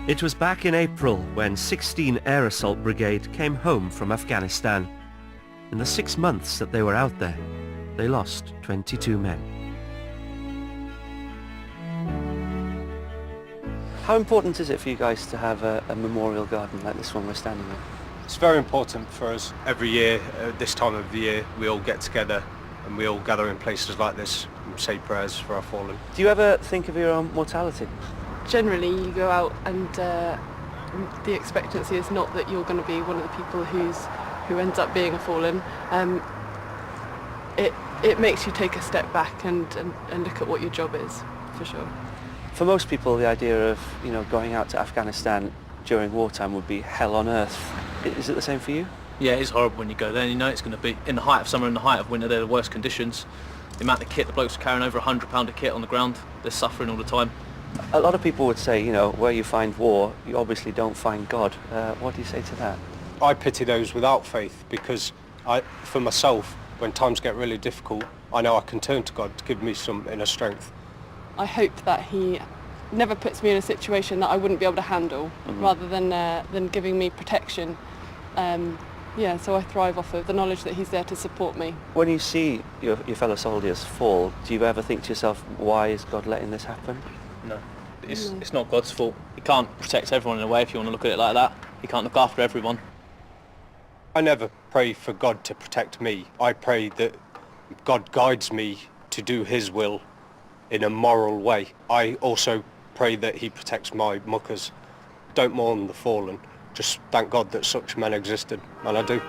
It was back in April when 16 Air Assault Brigade came home from Afghanistan. In the 6 months that they were out there, they lost 22 men. How important is it for you guys to have a memorial garden like this one we're standing in? It's very important for us. Every year, at this time of the year, we all get together and we all gather in places like this and say prayers for our fallen. Do you ever think of your own mortality? Generally, you go out and the expectancy is not that you're going to be one of the people who ends up being a fallen. It makes you take a step back and look at what your job is, for sure. For most people, the idea of going out to Afghanistan during wartime would be hell on earth. Is it the same for you? Yeah, it's horrible when you go there. You know it's going to be in the height of summer and the height of winter. They're the worst conditions. The amount of kit the blokes are carrying, over £100 of kit on the ground. They're suffering all the time. A lot of people would say, where you find war, you obviously don't find God. What do you say to that? I pity those without faith because for myself, when times get really difficult, I know I can turn to God to give me some inner strength. I hope that he never puts me in a situation that I wouldn't be able to handle, rather than giving me protection. So I thrive off of the knowledge that he's there to support me. When you see your fellow soldiers fall, do you ever think to yourself, why is God letting this happen? No, it's not God's fault. He can't protect everyone in a way, if you want to look at it like that. He can't look after everyone. I never pray for God to protect me. I pray that God guides me to do his will in a moral way. I also pray that he protects my muckers. Don't mourn the fallen. Just thank God that such men existed, and I do.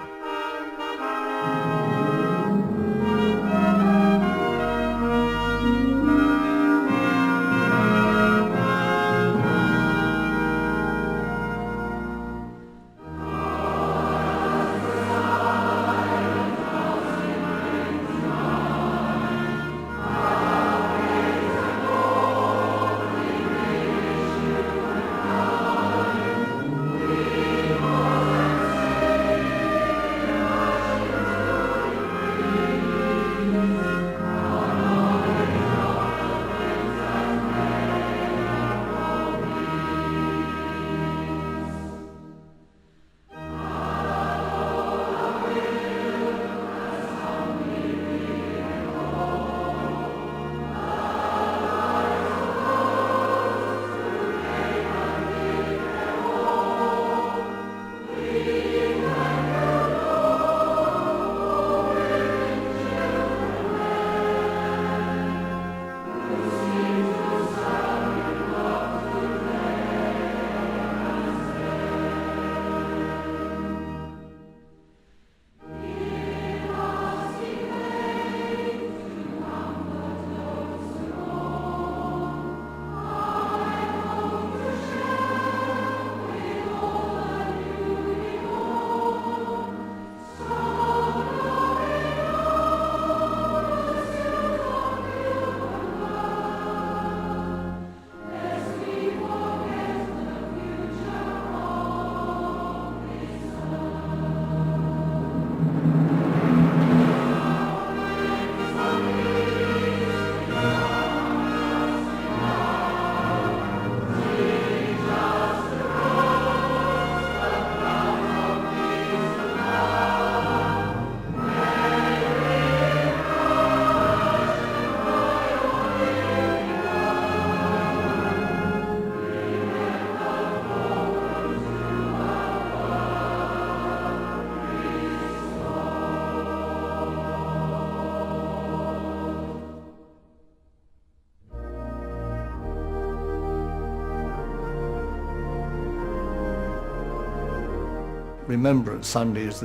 Remembrance Sunday is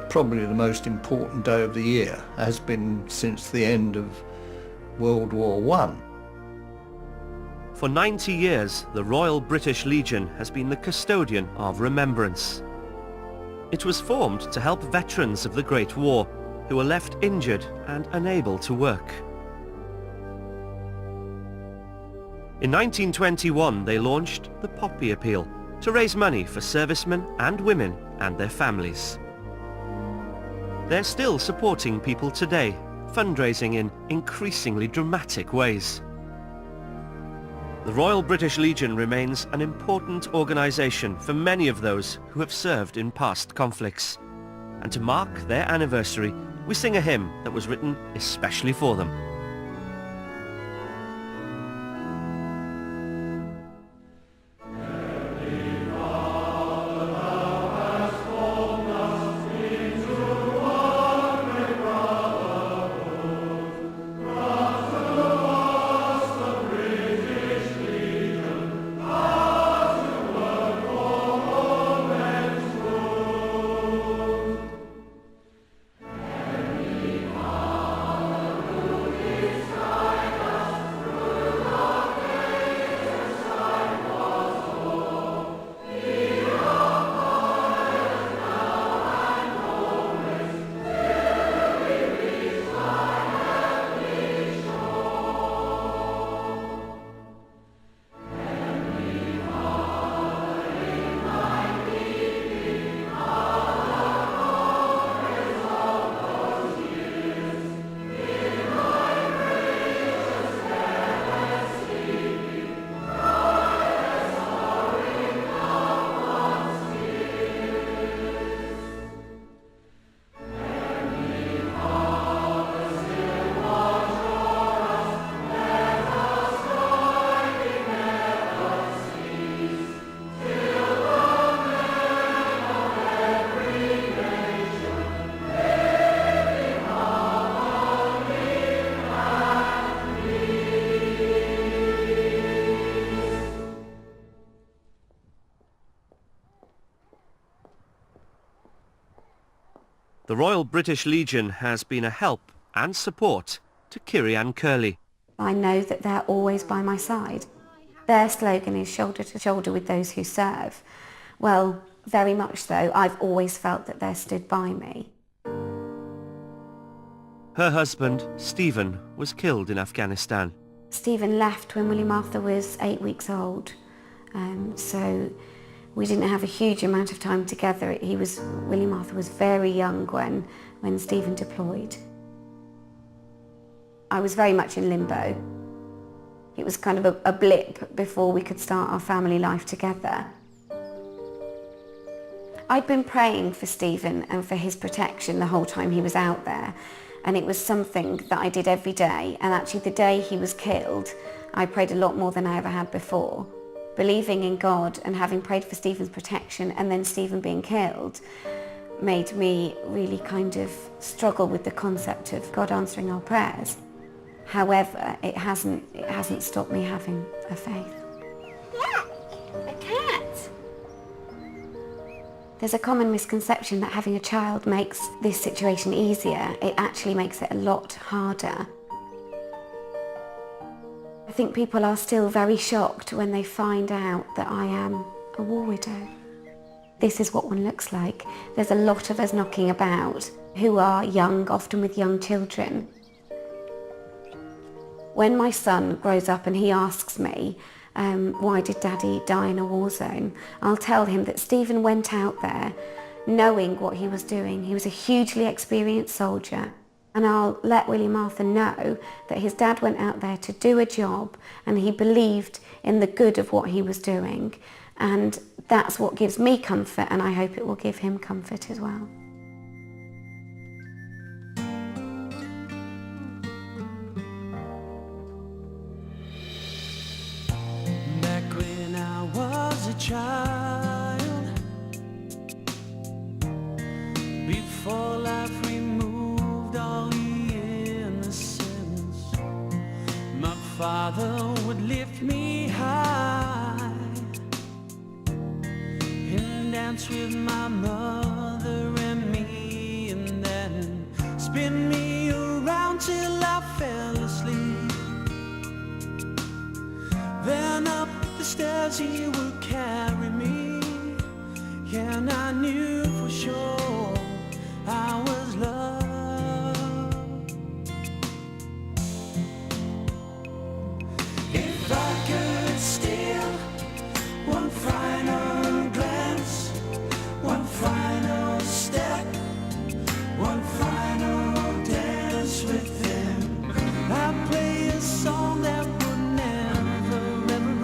probably the most important day of the year, has been since the end of World War I. For 90 years, the Royal British Legion has been the custodian of remembrance. It was formed to help veterans of the Great War who were left injured and unable to work. In 1921, they launched the Poppy Appeal to raise money for servicemen and women and their families. They're still supporting people today, fundraising in increasingly dramatic ways. The Royal British Legion remains an important organisation for many of those who have served in past conflicts. And to mark their anniversary, we sing a hymn that was written especially for them. The Royal British Legion has been a help and support to Kiri and Curly. I know that they're always by my side. Their slogan is shoulder to shoulder with those who serve. Well, very much so. I've always felt that they're stood by me. Her husband, Stephen, was killed in Afghanistan. Stephen left when William Arthur was 8 weeks old. So we didn't have a huge amount of time together. William Arthur was very young when Stephen deployed. I was very much in limbo. It was kind of a blip before we could start our family life together. I'd been praying for Stephen and for his protection the whole time he was out there, and it was something that I did every day. And actually the day he was killed, I prayed a lot more than I ever had before. Believing in God and having prayed for Stephen's protection and then Stephen being killed made me really kind of struggle with the concept of God answering our prayers. However, it hasn't stopped me having a faith. Yeah, a cat. There's a common misconception that having a child makes this situation easier. It actually makes it a lot harder. I think people are still very shocked when they find out that I am a war widow. This is what one looks like. There's a lot of us knocking about who are young, often with young children. When my son grows up and he asks me, why did Daddy die in a war zone? I'll tell him that Stephen went out there knowing what he was doing. He was a hugely experienced soldier. And I'll let William Arthur know that his dad went out there to do a job and he believed in the good of what he was doing. And that's what gives me comfort, and I hope it will give him comfort as well. Back when I was a child, before life removed all the innocence, my father would lift me high and dance with my mother and me, and then spin me around till I fell asleep. Then up the stairs he would carry me, and I knew for sure I was loved. If I could steal one final glance, one final step, one final dance with him, I'd play a song that would never ever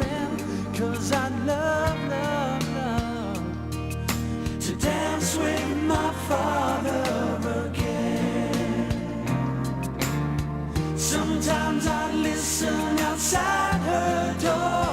Sometimes I listen outside her door.